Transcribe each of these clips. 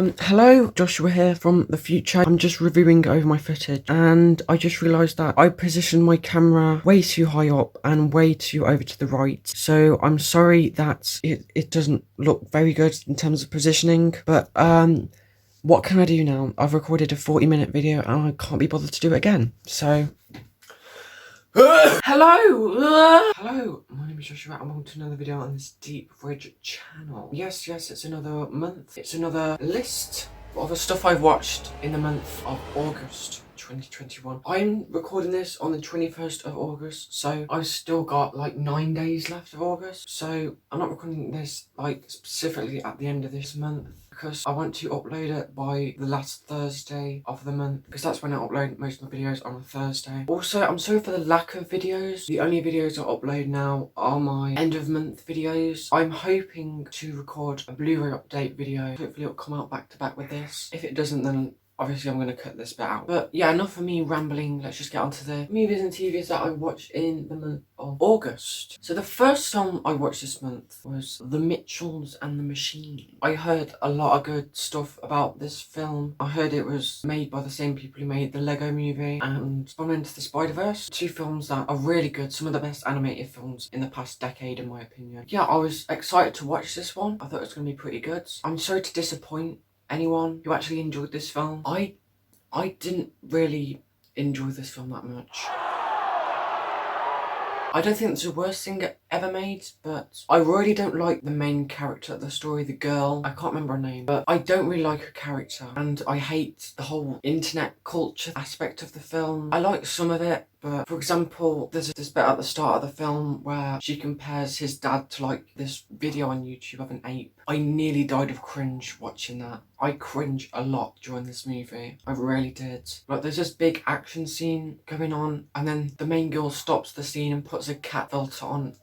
Hello, Joshua here from the future. I'm just reviewing over my footage and I just realised that I positioned my camera way too high up and way too over to the right. So I'm sorry that it doesn't look very good in terms of positioning, but what can I do now? I've recorded a 40-minute video and I can't be bothered to do it again. So Hello, my name is Joshua and welcome to another video on this Deep Ridge channel. Yes, it's another month. It's another list of the stuff I've watched in the month of August 2021. I'm recording this on the 21st of August, so I've still got like 9 days left of August. So I'm not recording this like specifically at the end of this month, because I want to upload it by the last Thursday of the month, because that's when I upload most of my videos, on a Thursday. Also, I'm sorry for the lack of videos. The only videos I upload now are my end of month videos. I'm hoping to record a Blu-ray update video. Hopefully it'll come out back to back with this. If it doesn't, then obviously I'm going to cut this bit out. But yeah, enough of me rambling. Let's just get on to the movies and TVs that I watched in the month of August. So the first film I watched this month was The Mitchells and the Machine. I heard a lot of good stuff about this film. I heard it was made by the same people who made the Lego Movie and Spider-Man Into the Spider-Verse. Two films that are really good. Some of the best animated films in the past decade, in my opinion. Yeah, I was excited to watch this one. I thought it was going to be pretty good. I'm sorry to disappoint anyone who actually enjoyed this film. I didn't really enjoy this film that much. I don't think it's the worst thing ever made, but I really don't like the main character of the story, the girl. I can't remember her name, but I don't really like her character, and I hate the whole internet culture aspect of the film. I like some of it, but for example, there's this bit at the start of the film where she compares his dad to like this video on YouTube of an ape. I nearly died of cringe watching that. I cringe a lot during this movie. I really did. Like, there's this big action scene going on and then the main girl stops the scene and puts a cat filter on.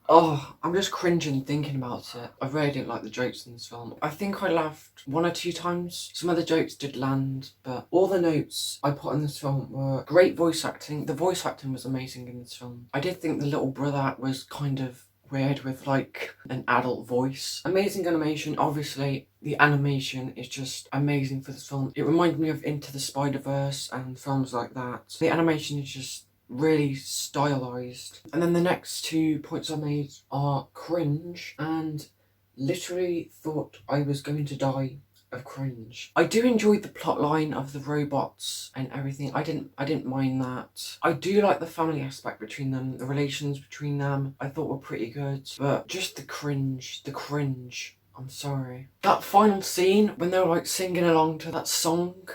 Oh, I'm just cringing thinking about it. I really didn't like the jokes in this film. I think I laughed 1 or 2 times. Some of the jokes did land, but all the notes I put in this film were great voice acting. The voice acting was amazing in this film. I did think the little brother was kind of weird with like an adult voice. Amazing animation. Obviously, the animation is just amazing for this film. It reminded me of Into the Spider-Verse and films like that. The animation is just really stylized. And then the next 2 points I made are cringe, and literally thought I was going to die of cringe. I do enjoy the plot line of the robots and everything. I didn't mind that. I do like the family aspect between them, the relations between them I thought were pretty good, but just the cringe. I'm sorry. That final scene when they were like singing along to that song.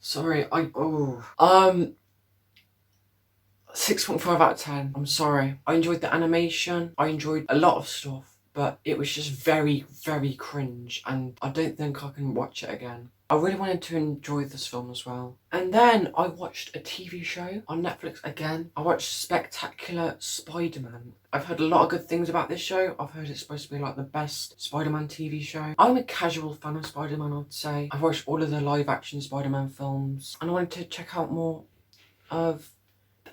Sorry, 6.5 out of 10. I'm sorry. I enjoyed the animation. I enjoyed a lot of stuff, but it was just very, very cringe, and I don't think I can watch it again. I really wanted to enjoy this film as well. And then I watched a TV show on Netflix again. I watched Spectacular Spider-Man. I've heard a lot of good things about this show. I've heard it's supposed to be like the best Spider-Man TV show. I'm a casual fan of Spider-Man, I'd say. I've watched all of the live-action Spider-Man films, and I wanted to check out more of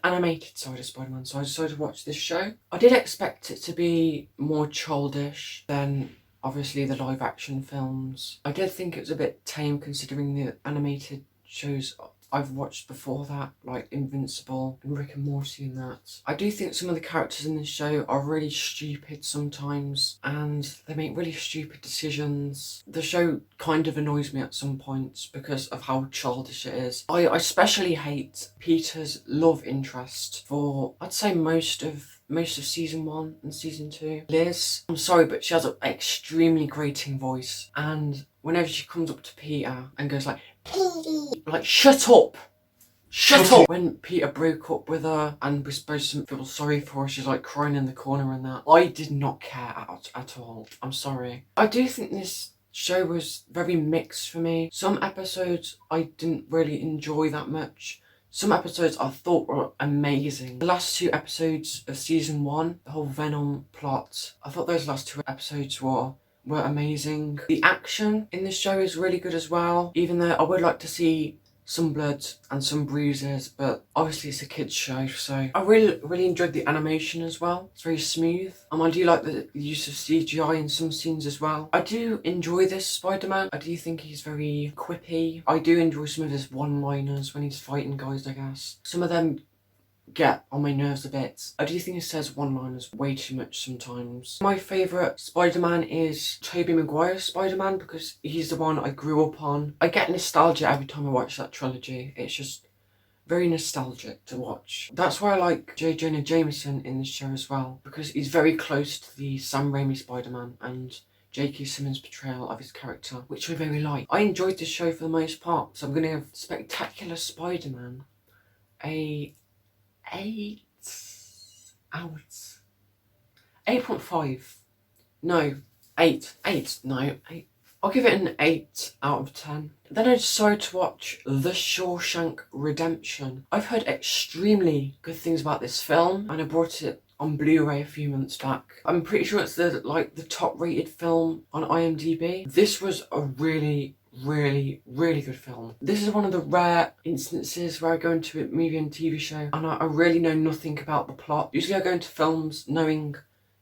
animated side of Spider-Man, so I decided to watch this show. I did expect it to be more childish than obviously the live action films. I did think it was a bit tame considering the animated shows I've watched before that, like Invincible and Rick and Morty and that. I do think some of the characters in this show are really stupid sometimes, and they make really stupid decisions. The show kind of annoys me at some points because of how childish it is. I especially hate Peter's love interest for, I'd say, most of season 1 and season 2. Liz, I'm sorry, but she has an extremely grating voice, and whenever she comes up to Peter and goes like, Petey, like, shut up! When Peter broke up with her and was supposed to feel sorry for her, she's like crying in the corner and that. I did not care at all. I'm sorry. I do think this show was very mixed for me. Some episodes I didn't really enjoy that much. Some episodes I thought were amazing. The last 2 episodes of season 1, the whole Venom plot, I thought those last 2 episodes were amazing. The action in this show is really good as well, even though I would like to see some blood and some bruises, but obviously it's a kids show, so I really enjoyed the animation as well. It's very smooth. I do like the use of CGI in some scenes as well. I do enjoy this Spider-Man. I do think he's very quippy. I do enjoy some of his one-liners when he's fighting guys, I guess. Some of them get on my nerves a bit. I do think he says one-liners way too much sometimes. My favourite Spider-Man is Tobey Maguire's Spider-Man because he's the one I grew up on. I get nostalgia every time I watch that trilogy. It's just very nostalgic to watch. That's why I like J. Jonah Jameson in this show as well, because he's very close to the Sam Raimi Spider-Man and J.K. Simmons' portrayal of his character, which I very like. I enjoyed this show for the most part, so I'm going to give Spectacular Spider-Man a 8 out. 8.5. No, 8. 8. No, 8. I'll give it an 8 out of 10. Then I decided to watch The Shawshank Redemption. I've heard extremely good things about this film, and I bought it on Blu-ray a few months back. I'm pretty sure it's the top rated film on IMDb. This was a really good film. This is one of the rare instances where I go into a movie and TV show and I really know nothing about the plot. Usually I go into films knowing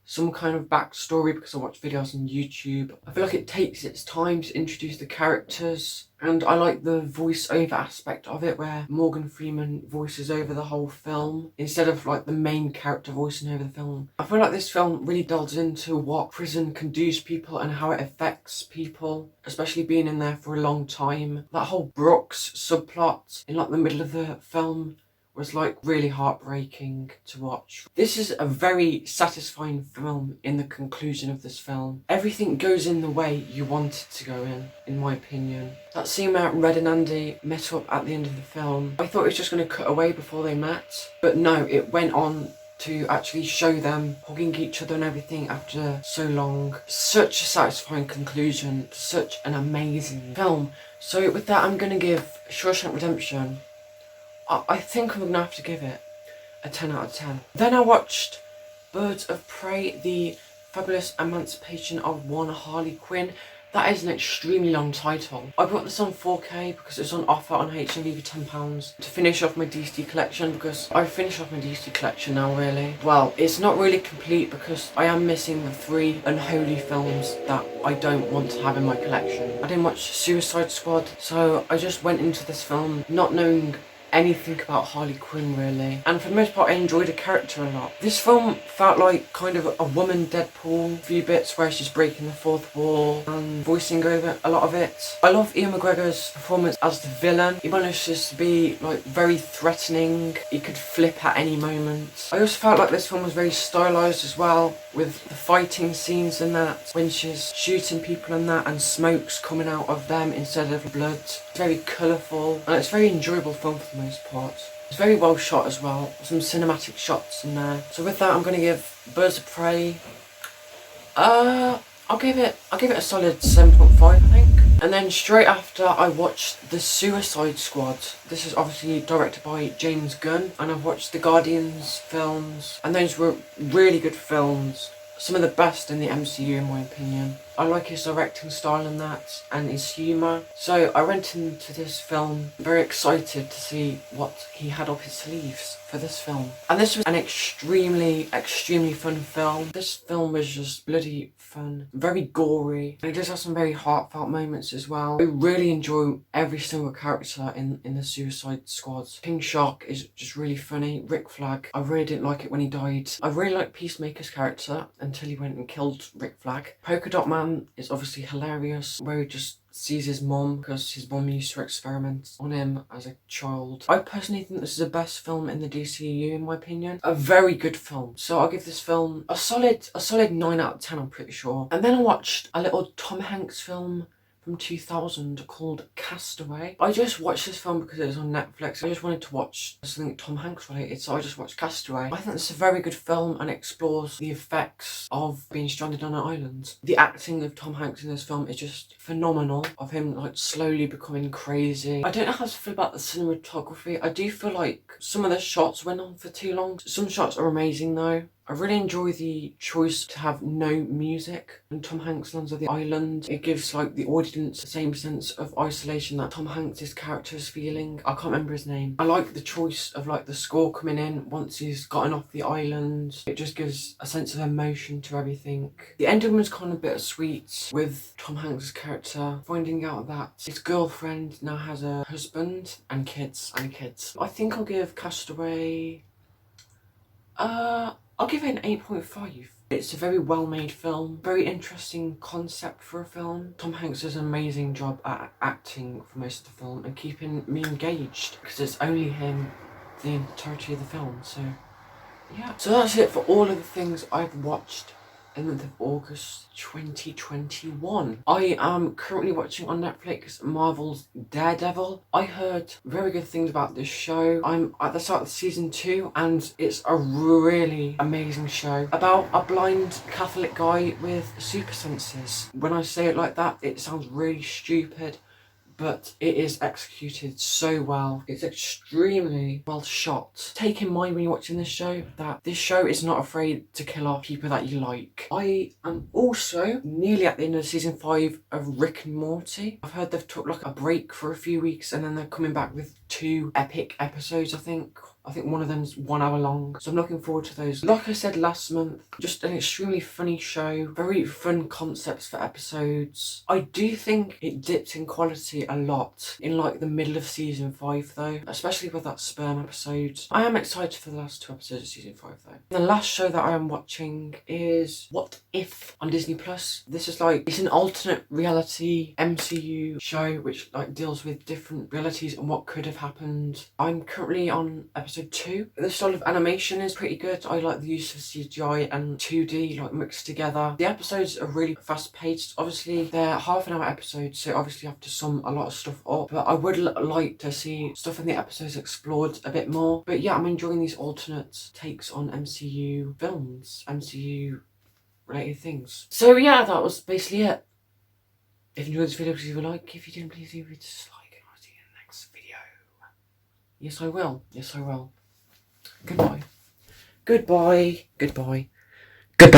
some kind of backstory because I watch videos on YouTube. I feel like it takes its time to introduce the characters, and I like the voice-over aspect of it where Morgan Freeman voices over the whole film instead of like the main character voicing over the film. I feel like this film really delves into what prison can do to people and how it affects people, especially being in there for a long time. That whole Brooks subplot in like the middle of the film was like really heartbreaking to watch. This is a very satisfying film in the conclusion of this film. Everything goes in the way you want it to go in my opinion. That scene where Red and Andy met up at the end of the film, I thought it was just going to cut away before they met, but no, it went on to actually show them hugging each other and everything after so long. Such a satisfying conclusion, such an amazing film. So with that, I'm going to give Shawshank Redemption, I think I'm going to have to give it a 10 out of 10. Then I watched Birds of Prey, the Fabulous Emancipation of one Harley Quinn. That is an extremely long title. I bought this on 4K because it's on offer on HMV for £10 to finish off my DC collection, because I've finished off my DC collection now really. Well, it's not really complete because I am missing the 3 unholy films that I don't want to have in my collection. I didn't watch Suicide Squad, so I just went into this film not knowing anything about Harley Quinn really, and for the most part I enjoyed the character a lot. This film felt like kind of a woman Deadpool, a few bits where she's breaking the fourth wall and voicing over a lot of it. I love Ian McGregor's performance as the villain. He manages to be like very threatening, he could flip at any moment. I also felt like this film was very stylized as well, with the fighting scenes and that, when she's shooting people and that and smoke's coming out of them instead of blood. It's very colourful and it's a very enjoyable film for the most part. It's very well shot as well, some cinematic shots in there. So with that, I'm going to give Birds of Prey, I'll give it a solid 7.5 I think. And then straight after I watched The Suicide Squad. This is obviously directed by James Gunn, and I've watched the Guardians films, and those were really good films. Some of the best in the MCU in my opinion. I like his directing style and that, and his humour. So I went into this film very excited to see what he had up his sleeves for this film. And this was an extremely fun film. This film was just bloody fun, very gory, and it does have some very heartfelt moments as well. I really enjoy every single character in the Suicide Squad. King Shark is just really funny. Rick Flag, I really didn't like it when he died. I really liked Peacemaker's character until he went and killed Rick Flag. Polka Dot Man is obviously hilarious, where he just sees his mum because his mum used to experiment on him as a child. I personally think this is the best film in the DCU in my opinion. A very good film. So I'll give this film a solid 9 out of 10 I'm pretty sure. And then I watched a little Tom Hanks film from 2000 called Castaway. I just watched this film because it was on Netflix. I just wanted to watch something Tom Hanks related, so I just watched Castaway. I think it's a very good film and explores the effects of being stranded on an island. The acting of Tom Hanks in this film is just phenomenal, of him like slowly becoming crazy. I don't know how to feel about the cinematography. I do feel like some of the shots went on for too long. Some shots are amazing though. I really enjoy the choice to have no music when Tom Hanks lands on the island. It gives like the audience the same sense of isolation that Tom Hanks' character is feeling. I can't remember his name. I like the choice of like the score coming in once he's gotten off the island. It just gives a sense of emotion to everything. The ending was kind of bittersweet with Tom Hanks' character finding out that his girlfriend now has a husband and kids. I think I'll give Castaway I'll give it an 8.5. It's a very well made film, very interesting concept for a film. Tom Hanks does an amazing job at acting for most of the film and keeping me engaged because it's only him the entirety of the film, so yeah. So that's it for all of the things I've watched in the month of August 2021. I am currently watching on Netflix Marvel's Daredevil. I heard very good things about this show. I'm at the start of season 2 and it's a really amazing show about a blind Catholic guy with super senses. When I say it like that, it sounds really stupid, but it is executed so well. It's extremely well shot. Take in mind when you're watching this show that this show is not afraid to kill off people that you like. I am also nearly at the end of season 5 of Rick and Morty. I've heard they've took like a break for a few weeks and then they're coming back with 2 epic episodes, I think. I think one of them's 1 hour long, so I'm looking forward to those. Like I said last month, just an extremely funny show, very fun concepts for episodes. I do think it dipped in quality a lot in like the middle of season 5 though, especially with that sperm episode. I am excited for the last 2 episodes of season 5 though. The last show that I am watching is What If on Disney Plus. This is like, it's an alternate reality MCU show which like deals with different realities and what could have happened. I'm currently on episode 2. The style of animation is pretty good. I like the use of CGI and 2D like mixed together. The episodes are really fast paced. Obviously they're half-an-hour episodes, so obviously you have to sum a lot of stuff up, but I would like to see stuff in the episodes explored a bit more. But yeah, I'm enjoying these alternate takes on MCU films, MCU related things. So yeah, that was basically it. If you enjoyed this video, please leave a like. If you didn't, please leave a dislike, and I'll see you in the next video. Yes, I will. Yes, I will. Goodbye. Goodbye. Goodbye. Goodbye.